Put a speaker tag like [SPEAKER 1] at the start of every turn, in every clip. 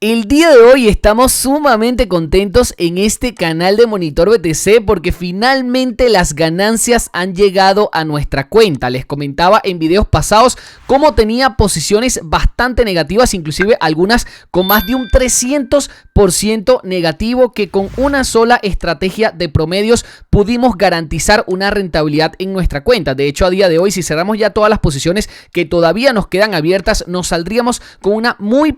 [SPEAKER 1] El día de hoy estamos sumamente contentos en este canal de Monitor BTC porque finalmente las ganancias han llegado a nuestra cuenta. Les comentaba en videos pasados cómo tenía posiciones bastante negativas, inclusive algunas con más de un 300% negativo, que con una sola estrategia de promedios pudimos garantizar una rentabilidad en nuestra cuenta. De hecho, a día de hoy, si cerramos ya todas las posiciones que todavía nos quedan abiertas, nos saldríamos con una muy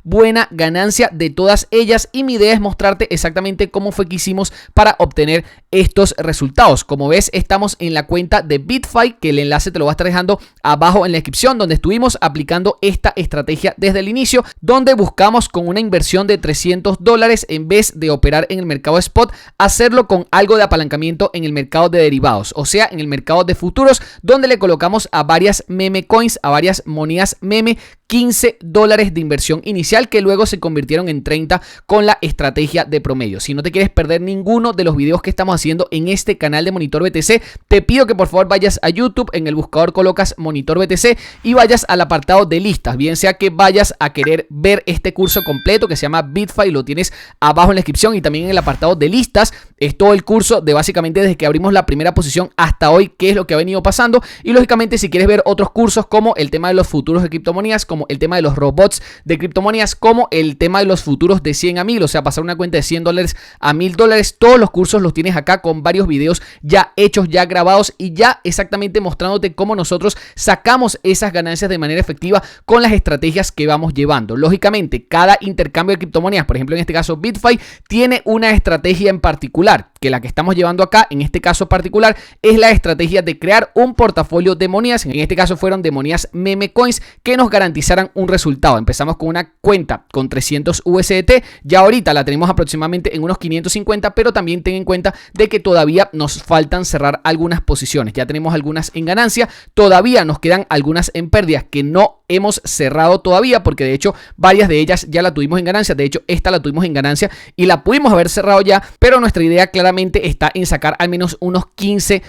[SPEAKER 1] buena ganancia de todas ellas, y mi idea es mostrarte exactamente cómo fue que hicimos para obtener estos resultados. Como ves, estamos en la cuenta de BitFi, que el enlace te lo voy a estar dejando abajo en la descripción, donde estuvimos aplicando esta estrategia desde el inicio, donde buscamos con una inversión de $300 en vez de operar en el mercado spot, hacerlo con algo de apalancamiento en el mercado de derivados, o sea, en el mercado de futuros, donde le colocamos a varias meme coins, a varias monedas meme, $15 de inversión inicial, que luego se convirtieron en 30 con la estrategia de promedio. Si no te quieres perder ninguno de los videos que estamos haciendo en este canal de Monitor BTC, te pido que por favor vayas a YouTube, en el buscador colocas Monitor BTC y vayas al apartado de listas, bien sea que vayas a querer ver este curso completo que se llama BitFi, lo tienes abajo en la descripción, y también en el apartado de listas es todo el curso de básicamente desde que abrimos la primera posición hasta hoy, qué es lo que ha venido pasando. Y lógicamente, si quieres ver otros cursos como el tema de los futuros de criptomonedas, como el tema de los robots de criptomonedas, como el tema de los futuros de 100 a 1000, o sea, pasar una cuenta de $100 a $1000, todos los cursos los tienes acá con varios videos ya hechos, ya grabados, y ya exactamente mostrándote cómo nosotros sacamos esas ganancias de manera efectiva con las estrategias que vamos llevando. Lógicamente, cada intercambio de criptomonedas, por ejemplo en este caso BitFi, tiene una estrategia en particular, que la que estamos llevando acá en este caso particular es la estrategia de crear un portafolio de monedas. En este caso fueron de monedas meme coins que nos garantizaran un resultado. Empezamos con una cuenta con 300 USDT, ya ahorita la tenemos aproximadamente en unos 550, pero también ten en cuenta de que todavía nos faltan cerrar algunas posiciones. Ya tenemos algunas en ganancia, todavía nos quedan algunas en pérdidas que no hemos cerrado todavía, porque de hecho varias de ellas ya la tuvimos en ganancia. De hecho, esta la tuvimos en ganancia y la pudimos haber cerrado ya, pero nuestra idea claramente está en sacar al menos unos $15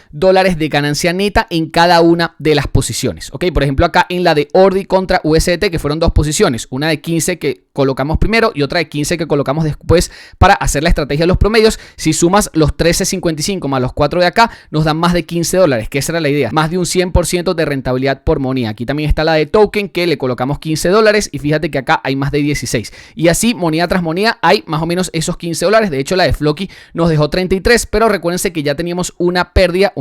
[SPEAKER 1] de ganancia neta en cada una de las posiciones. Ok, por ejemplo acá en la de ORDI contra USDT, que fueron dos posiciones, una de 15 que colocamos primero y otra de 15 que colocamos después para hacer la estrategia de los promedios. Si sumas los 13.55 más los 4 de acá, nos dan más de $15, que esa era la idea, más de un 100% de rentabilidad por moneda. Aquí también está la de token, que le colocamos $15, y fíjate que acá hay más de 16, y así moneda tras moneda hay más o menos esos $15. De hecho, la de Floki nos dejó 33, pero recuérdense que ya teníamos una pérdida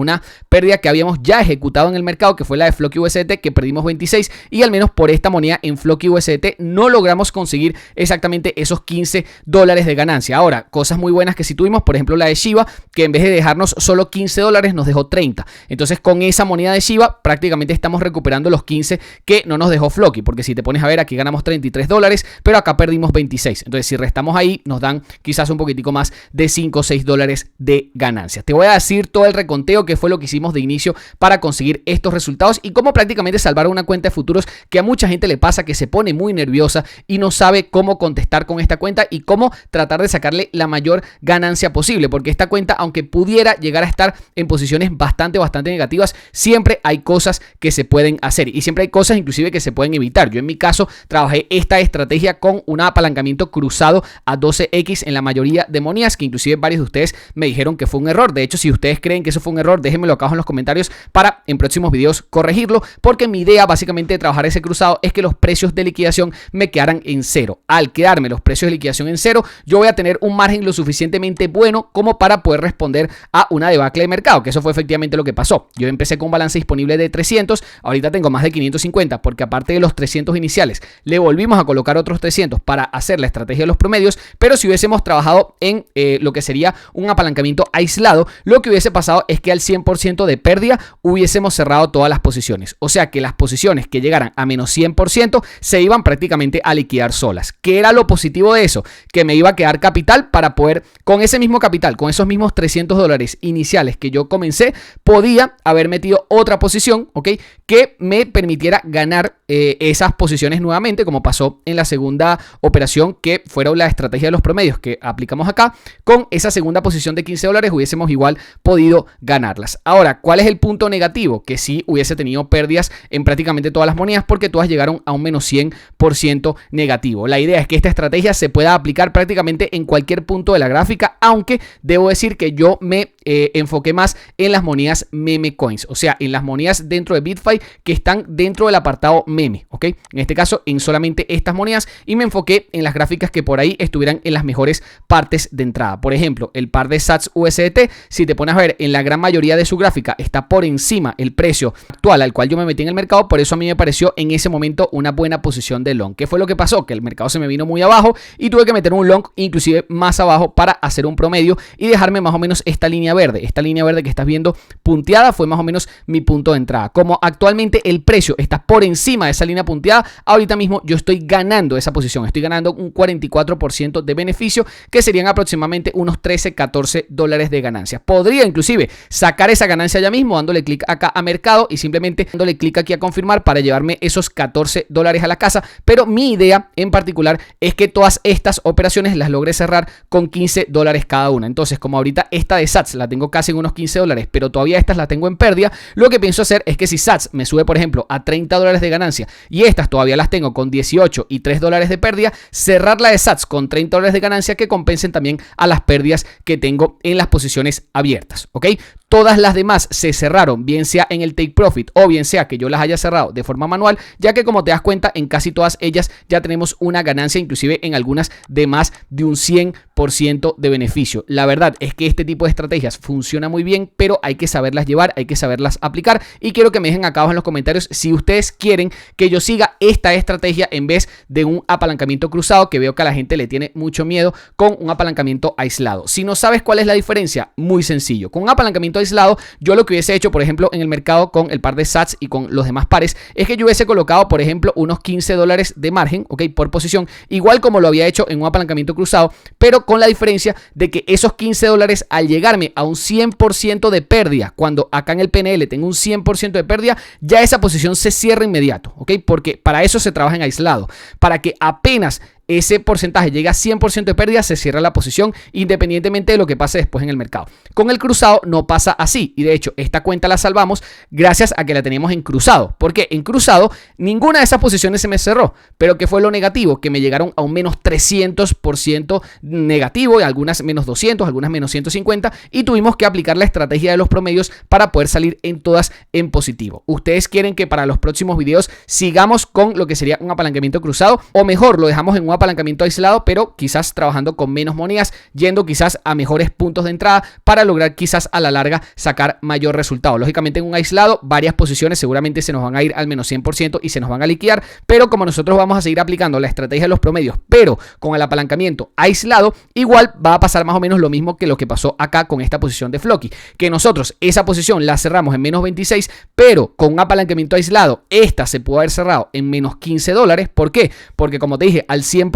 [SPEAKER 1] que habíamos ya ejecutado en el mercado, que fue la de Floki USDT, que perdimos 26, y al menos por esta moneda en Floki USDT no logramos conseguir exactamente esos $15 de ganancia. Ahora, cosas muy buenas que sí tuvimos, por ejemplo la de Shiba, que en vez de dejarnos solo $15 nos dejó 30. Entonces con esa moneda de Shiba prácticamente estamos recuperando los 15 que no nos dejó Floki, porque si te pones a ver, aquí ganamos $33, pero acá perdimos 26. Entonces si restamos ahí, nos dan quizás un poquitico más de 5 o $6 de ganancias. Te voy a decir todo el reconteo, que fue lo que hicimos de inicio para conseguir estos resultados, y cómo prácticamente salvar una cuenta de futuros que a mucha gente le pasa, que se pone muy nerviosa y no sabe cómo contestar con esta cuenta y cómo tratar de sacarle la mayor ganancia posible, porque esta cuenta, aunque pudiera llegar a estar en posiciones bastante negativas, siempre hay cosas que se pueden hacer, y siempre hay cosas inclusive que se pueden evitar. Yo en mi caso trabajé esta estrategia con un apalancamiento cruzado a 12x en la mayoría de monedas, que inclusive varios de ustedes me dijeron que fue un error. De hecho, si ustedes creen que eso fue un error, déjenmelo acá abajo en los comentarios para en próximos videos corregirlo, porque mi idea básicamente de trabajar ese cruzado es que los precios de liquidación me quedaran en cero. Al quedarme los precios de liquidación en cero, yo voy a tener un margen lo suficientemente bueno como para poder responder a una debacle de mercado, que eso fue efectivamente lo que pasó. Yo empecé con un balance disponible de 300, ahorita tengo más de 550, porque aparte de los 300 iniciales, le volvimos a colocar otros 300 para hacer la estrategia de los promedios. Pero si hubiésemos trabajado en lo que sería un apalancamiento aislado, lo que hubiese pasado es que al 100% de pérdida hubiésemos cerrado todas las posiciones, o sea que las posiciones que llegaran a menos 100% se iban prácticamente a liquidar solas. ¿Qué era lo positivo de eso? Que me iba a quedar capital para poder, con ese mismo capital, con esos mismos $300 iniciales que yo comencé, podía haber metido otra posición, ¿ok?, que me permitiera ganar esas posiciones nuevamente, como pasó en la segunda operación, que fueron la estrategia de los promedios que aplicamos acá. Con esa segunda posición de $15 hubiésemos igual podido ganarlas. Ahora, ¿cuál es el punto negativo? Que sí hubiese tenido pérdidas en prácticamente todas las monedas, porque todas llegaron a un menos 100% negativo. negativo. La idea es que esta estrategia se pueda aplicar prácticamente en cualquier punto de la gráfica, aunque debo decir que yo me enfoqué más en las monedas meme coins, o sea, en las monedas dentro de BitFi que están dentro del apartado meme, ¿ok? En este caso, en solamente estas monedas, y me enfoqué en las gráficas que por ahí estuvieran en las mejores partes de entrada. Por ejemplo, el par de SATS USDT, si te pones a ver, en la gran mayoría de su gráfica está por encima el precio actual al cual yo me metí en el mercado, por eso a mí me pareció en ese momento una buena posición de long. ¿Qué fue lo que pasó? Que el mercado se me vino muy abajo y tuve que meter un long inclusive más abajo para hacer un promedio y dejarme más o menos esta línea verde. Esta línea verde que estás viendo punteada fue más o menos mi punto de entrada. Como actualmente el precio está por encima de esa línea punteada, ahorita mismo yo estoy ganando esa posición. Estoy ganando un 44% de beneficio, que serían aproximadamente unos 13, 14 dólares de ganancia. Podría inclusive sacar esa ganancia ya mismo dándole clic acá a mercado y simplemente dándole clic aquí a confirmar para llevarme esos 14 dólares a la casa, pero mi idea en particular es que todas estas operaciones las logre cerrar con 15 dólares cada una. Entonces, como ahorita esta de SATS la tengo casi en unos 15 dólares, pero todavía estas las tengo en pérdida, lo que pienso hacer es que si SATS me sube, por ejemplo, a 30 dólares de ganancia y estas todavía las tengo con 18 y 3 dólares de pérdida, cerrar la de SATS con 30 dólares de ganancia que compensen también a las pérdidas que tengo en las posiciones abiertas, ¿ok? Todas las demás se cerraron, bien sea en el take profit o bien sea que yo las haya cerrado de forma manual, ya que como te das cuenta en casi todas ellas ya tenemos una ganancia, inclusive en algunas de más de un 100% de beneficio. La verdad es que este tipo de estrategias funciona muy bien, pero hay que saberlas llevar, hay que saberlas aplicar, y quiero que me dejen acá abajo en los comentarios si ustedes quieren que yo siga esta estrategia en vez de un apalancamiento cruzado, que veo que a la gente le tiene mucho miedo con un apalancamiento aislado. Si no sabes cuál es la diferencia, muy sencillo. Con un apalancamiento aislado, yo lo que hubiese hecho, por ejemplo, en el mercado con el par de SATS y con los demás pares, es que yo hubiese colocado, por ejemplo, unos 15 dólares de margen, ¿ok? Por posición, igual como lo había hecho en un apalancamiento cruzado, pero con la diferencia de que esos 15 dólares al llegarme a un 100% de pérdida, cuando acá en el PNL tengo un 100% de pérdida, ya esa posición se cierra inmediato, ¿ok? Porque para eso se trabaja en aislado, para que apenas ese porcentaje llega a 100% de pérdida, se cierra la posición independientemente de lo que pase después en el mercado. Con el cruzado no pasa así, y de hecho esta cuenta la salvamos gracias a que la tenemos en cruzado, porque en cruzado ninguna de esas posiciones se me cerró. Pero ¿qué fue lo negativo? Que me llegaron a un menos 300% negativo, y algunas menos 200, algunas menos 150, y tuvimos que aplicar la estrategia de los promedios para poder salir en todas en positivo. ¿Ustedes quieren que para los próximos videos sigamos con lo que sería un apalancamiento cruzado, o mejor lo dejamos en un apalancamiento aislado, pero quizás trabajando con menos monedas, yendo quizás a mejores puntos de entrada para lograr quizás a la larga sacar mayor resultado? Lógicamente en un aislado varias posiciones seguramente se nos van a ir al menos 100% y se nos van a liquidar, pero como nosotros vamos a seguir aplicando la estrategia de los promedios, pero con el apalancamiento aislado, igual va a pasar más o menos lo mismo que lo que pasó acá con esta posición de Floki, que nosotros esa posición la cerramos en menos 26, pero con un apalancamiento aislado esta se pudo haber cerrado en menos 15 dólares. ¿Por qué? Porque como te dije, al 100%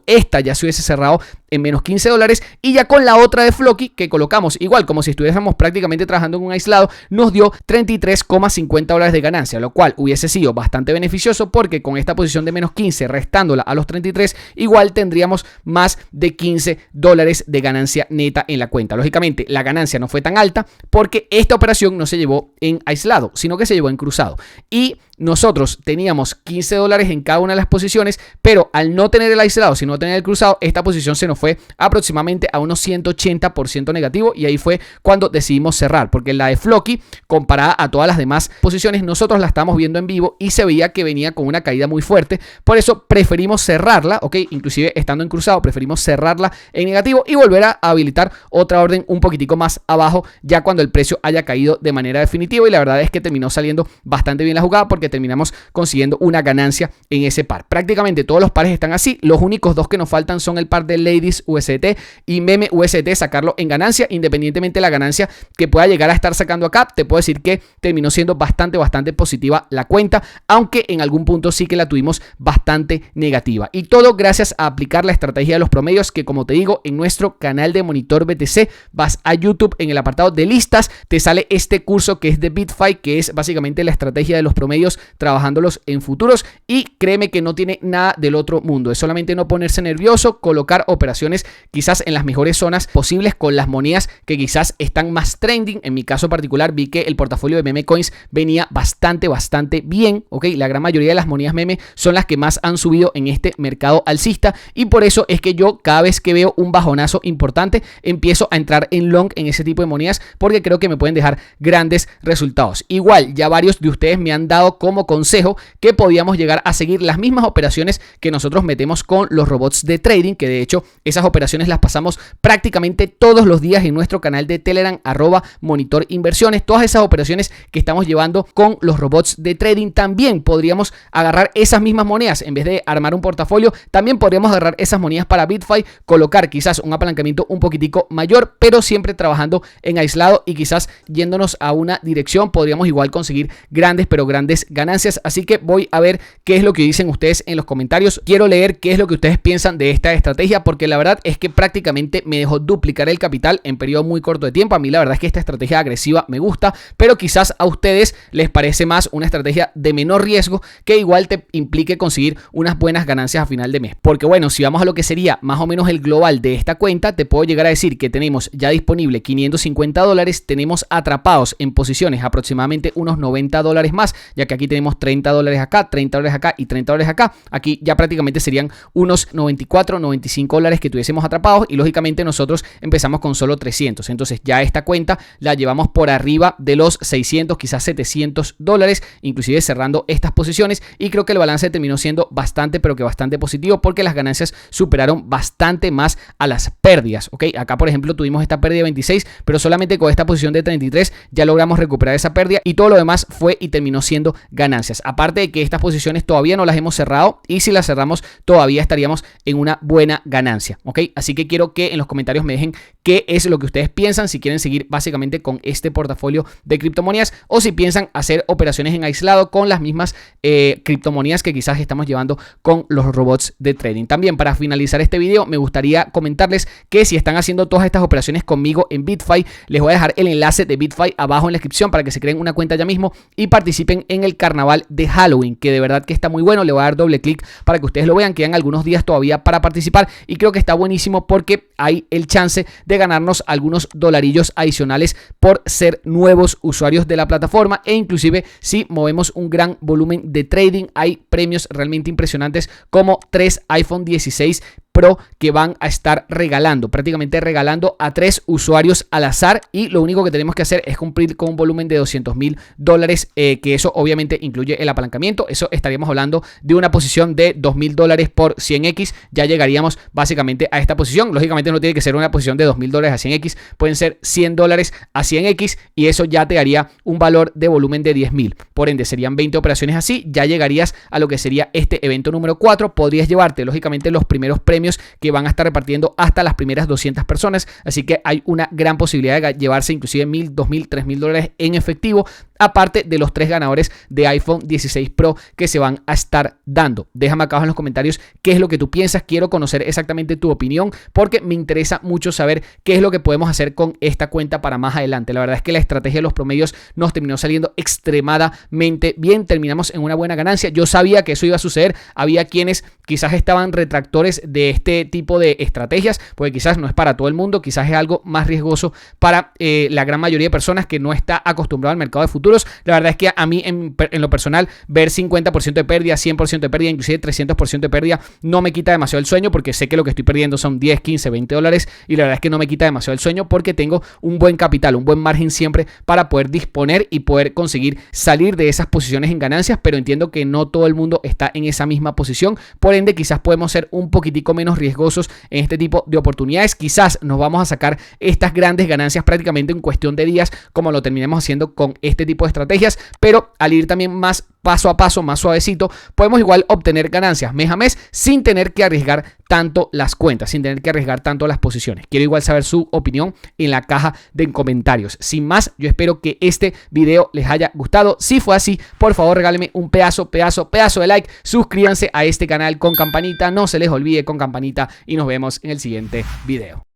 [SPEAKER 1] esta ya se hubiese cerrado en menos 15 dólares, y ya con la otra de Floki que colocamos igual como si estuviésemos prácticamente trabajando en un aislado, nos dio 33,50 dólares de ganancia, lo cual hubiese sido bastante beneficioso, porque con esta posición de menos 15 restándola a los 33 igual tendríamos más de 15 dólares de ganancia neta en la cuenta. Lógicamente la ganancia no fue tan alta porque esta operación no se llevó en aislado, sino que se llevó en cruzado, y nosotros teníamos 15 dólares en cada una de las posiciones, pero al no tener el aislado, sino tener el cruzado, esta posición se nos fue aproximadamente a unos 180% negativo, y ahí fue cuando decidimos cerrar, porque la de Floki, comparada a todas las demás posiciones, nosotros la estamos viendo en vivo y se veía que venía con una caída muy fuerte, por eso preferimos cerrarla, ok, inclusive estando en cruzado, preferimos cerrarla en negativo y volver a habilitar otra orden un poquitico más abajo, ya cuando el precio haya caído de manera definitiva, y la verdad es que terminó saliendo bastante bien la jugada, porque terminamos consiguiendo una ganancia en ese par. Prácticamente todos los pares están así, los únicos dos que nos faltan son el par de Ladies USDT y Meme USDT, sacarlo en ganancia. Independientemente de la ganancia que pueda llegar a estar sacando acá, te puedo decir que terminó siendo bastante positiva la cuenta, aunque en algún punto sí que la tuvimos bastante negativa, y todo gracias a aplicar la estrategia de los promedios, que como te digo, en nuestro canal de Monitor BTC, vas a YouTube, en el apartado de listas te sale este curso que es de BitFi, que es básicamente la estrategia de los promedios trabajándolos en futuros, y créeme que no tiene nada del otro mundo, es solamente no ponerse nervioso, colocar operaciones operaciones quizás en las mejores zonas posibles con las monedas que quizás están más trending. En mi caso particular vi que el portafolio de meme coins venía bastante bien, ¿ok? La gran mayoría de las monedas meme son las que más han subido en este mercado alcista y por eso es que yo cada vez que veo un bajonazo importante empiezo a entrar en long en ese tipo de monedas porque creo que me pueden dejar grandes resultados. Igual ya varios de ustedes me han dado como consejo que podíamos llegar a seguir las mismas operaciones que nosotros metemos con los robots de trading, que de hecho esas operaciones las pasamos prácticamente todos los días en nuestro canal de Telegram @monitorinversiones. Todas esas operaciones que estamos llevando con los robots de trading también podríamos agarrar esas mismas monedas en vez de armar un portafolio. También podríamos agarrar esas monedas para BitFi, colocar quizás un apalancamiento un poquitico mayor, pero siempre trabajando en aislado y quizás yéndonos a una dirección podríamos igual conseguir grandes ganancias. Así que voy a ver qué es lo que dicen ustedes en los comentarios. Quiero leer qué es lo que ustedes piensan de esta estrategia porque la verdad es que prácticamente me dejó duplicar el capital en periodo muy corto de tiempo. A mí la verdad es que esta estrategia agresiva me gusta, pero quizás a ustedes les parece más una estrategia de menor riesgo que igual te implique conseguir unas buenas ganancias a final de mes. Porque bueno, si vamos a lo que sería más o menos el global de esta cuenta, te puedo llegar a decir que tenemos ya disponible $550, tenemos atrapados en posiciones aproximadamente unos $90 más, ya que aquí tenemos $30 acá, $30 acá y $30 acá. Aquí ya prácticamente serían unos $94, $95 que tuviésemos atrapados y lógicamente nosotros empezamos con solo 300. Entonces ya esta cuenta la llevamos por arriba de los 600, quizás $700, inclusive cerrando estas posiciones, y creo que el balance terminó siendo bastante positivo porque las ganancias superaron bastante más a las pérdidas, ¿ok? Acá por ejemplo tuvimos esta pérdida de 26, pero solamente con esta posición de 33 ya logramos recuperar esa pérdida y todo lo demás fue y terminó siendo ganancias. Aparte de que estas posiciones todavía no las hemos cerrado y si las cerramos todavía estaríamos en una buena ganancia, ¿ok? Así que quiero que en los comentarios me dejen qué es lo que ustedes piensan, si quieren seguir básicamente con este portafolio de criptomonedas o si piensan hacer operaciones en aislado con las mismas criptomonedas que quizás estamos llevando con los robots de trading. También para finalizar este video me gustaría comentarles que si están haciendo todas estas operaciones conmigo en BitFi, les voy a dejar el enlace de BitFi abajo en la descripción para que se creen una cuenta ya mismo y participen en el carnaval de Halloween, que de verdad que está muy bueno. Le voy a dar doble clic para que ustedes lo vean, quedan algunos días todavía para participar y creo que está buenísimo porque hay el chance de ganarnos algunos dolarillos adicionales por ser nuevos usuarios de la plataforma e inclusive si movemos un gran volumen de trading hay premios realmente impresionantes como 3 iPhone 16 Pro que van a estar prácticamente regalando a 3 usuarios al azar y lo único que tenemos que hacer es cumplir con un volumen de $200,000, que eso obviamente incluye el apalancamiento. Eso estaríamos hablando de una posición de $2,000 por 100x, ya llegaríamos básicamente a esta posición. Lógicamente no tiene que ser una posición de $2,000 a 100x, pueden ser $100 a 100x y eso ya te daría un valor de volumen de 10,000. Por ende serían 20 operaciones así, ya llegarías a lo que sería este evento número 4. Podrías llevarte lógicamente los primeros premios que van a estar repartiendo hasta las primeras 200 personas, así que hay una gran posibilidad de llevarse inclusive $1,000, $2,000, $3,000 en efectivo, aparte de los 3 ganadores de iPhone 16 Pro que se van a estar dando. Déjame acá abajo en los comentarios qué es lo que tú piensas, quiero conocer exactamente tu opinión porque me interesa mucho saber qué es lo que podemos hacer con esta cuenta para más adelante. La verdad es que la estrategia de los promedios nos terminó saliendo extremadamente bien, terminamos en una buena ganancia. Yo sabía que eso iba a suceder, había quienes quizás estaban retractores de este tipo de estrategias, porque quizás no es para todo el mundo, quizás es algo más riesgoso para la gran mayoría de personas que no está acostumbrado al mercado de futuros. La verdad es que a mí en lo personal ver 50% de pérdida, 100% de pérdida, inclusive 300% de pérdida no me quita demasiado el sueño porque sé que lo que estoy perdiendo son 10, 15, $20 y la verdad es que no me quita demasiado el sueño porque tengo un buen capital, un buen margen siempre para poder disponer y poder conseguir salir de esas posiciones en ganancias, pero entiendo que no todo el mundo está en esa misma posición, por ende quizás podemos ser un poquitico menos riesgosos en este tipo de oportunidades. Quizás nos vamos a sacar estas grandes ganancias prácticamente en cuestión de días como lo terminemos haciendo con este tipo de estrategias, pero al ir también más paso a paso, más suavecito, podemos igual obtener ganancias mes a mes sin tener que arriesgar tanto las cuentas, sin tener que arriesgar tanto las posiciones. Quiero igual saber su opinión en la caja de comentarios. Sin más, yo espero que este video les haya gustado. Si fue así, por favor regálenme un pedazo de like, suscríbanse a este canal con campanita, no se les olvide con campanita y nos vemos en el siguiente video.